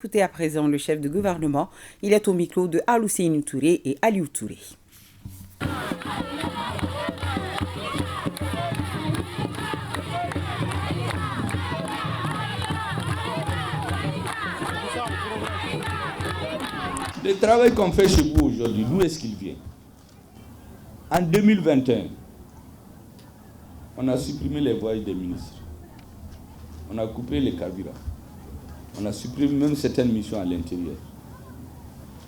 écouter à présent le chef de gouvernement. Il est au micro de Alousseinou Touré et Aliou Touré. Le travail qu'on fait chez vous aujourd'hui, d'où est-ce qu'il vient? En 2021, on a supprimé les voyages des ministres. On a coupé les carburants. On a supprimé même certaines missions à l'intérieur.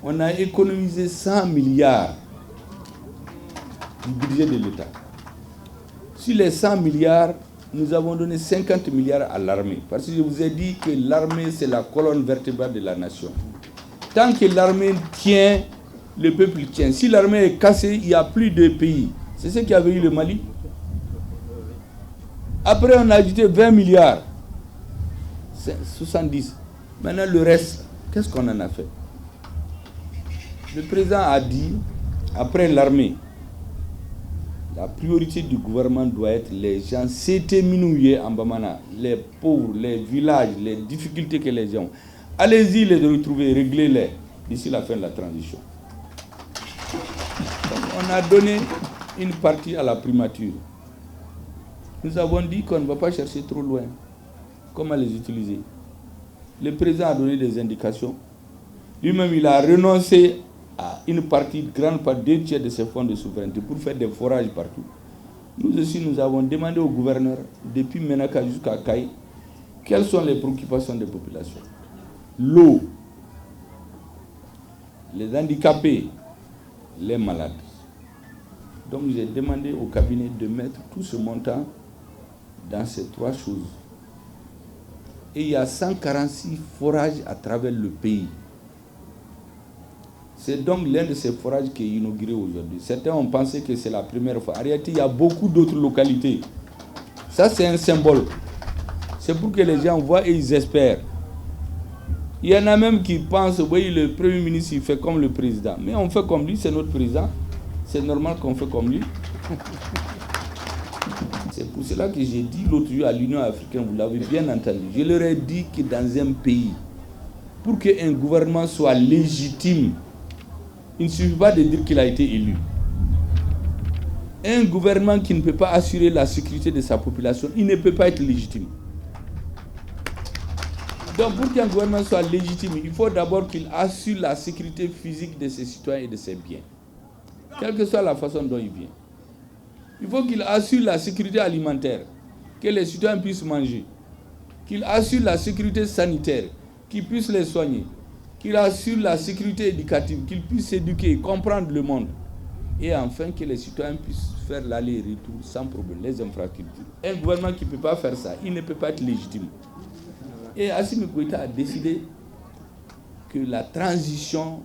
On a économisé 100 milliards du budget de l'État. Sur les 100 milliards, nous avons donné 50 milliards à l'armée. Parce que je vous ai dit que l'armée, c'est la colonne vertébrale de la nation. Tant que l'armée tient, le peuple tient. Si l'armée est cassée, il n'y a plus de pays. C'est ce qui avait eu le Mali. Après, on a ajouté 20 milliards. 70. Maintenant, le reste, qu'est-ce qu'on en a fait? Le président a dit, après l'armée, la priorité du gouvernement doit être les gens s'étéminouiller en Bamana, les pauvres, les villages, les difficultés que les gens ont. Allez-y les retrouver, réglez-les d'ici la fin de la transition. Donc, on a donné une partie à la primature. Nous avons dit qu'on ne va pas chercher trop loin. Comment les utiliser? Le président a donné des indications. Lui-même, il a renoncé à une partie, grande part, 2/3 de ses fonds de souveraineté pour faire des forages partout. Nous aussi, nous avons demandé au gouverneur, depuis Menaka jusqu'à Kaï, quelles sont les préoccupations des populations. L'eau, les handicapés, les malades. Donc j'ai demandé au cabinet de mettre tout ce montant dans ces trois choses. Et il y a 146 forages à travers le pays. C'est donc l'un de ces forages qui est inauguré aujourd'hui. Certains ont pensé que c'est la première fois. En réalité, il y a beaucoup d'autres localités. Ça, c'est un symbole. C'est pour que les gens voient et ils espèrent. Il y en a même qui pensent, oui, le Premier ministre, il fait comme le président. Mais on fait comme lui, c'est notre président. C'est normal qu'on fait comme lui. C'est pour cela que j'ai dit l'autre jour à l'Union africaine, vous l'avez bien entendu, je leur ai dit que dans un pays, pour qu'un gouvernement soit légitime, il ne suffit pas de dire qu'il a été élu. Un gouvernement qui ne peut pas assurer la sécurité de sa population, il ne peut pas être légitime. Donc pour qu'un gouvernement soit légitime, il faut d'abord qu'il assure la sécurité physique de ses citoyens et de ses biens. Quelle que soit la façon dont il vient. Il faut qu'il assure la sécurité alimentaire, que les citoyens puissent manger. Qu'il assure la sécurité sanitaire, qu'ils puissent les soigner. Qu'il assure la sécurité éducative, qu'ils puissent s'éduquer, comprendre le monde. Et enfin, que les citoyens puissent faire l'aller et retour sans problème, les infrastructures. Un gouvernement qui ne peut pas faire ça, il ne peut pas être légitime. Et Assimi Goïta a décidé que la transition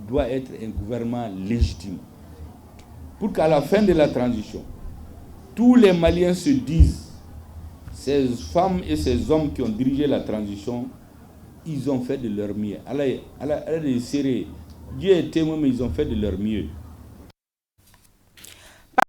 doit être un gouvernement légitime. Pour qu'à la fin de la transition, tous les Maliens se disent, ces femmes et ces hommes qui ont dirigé la transition, ils ont fait de leur mieux. Dieu est témoin, mais ils ont fait de leur mieux.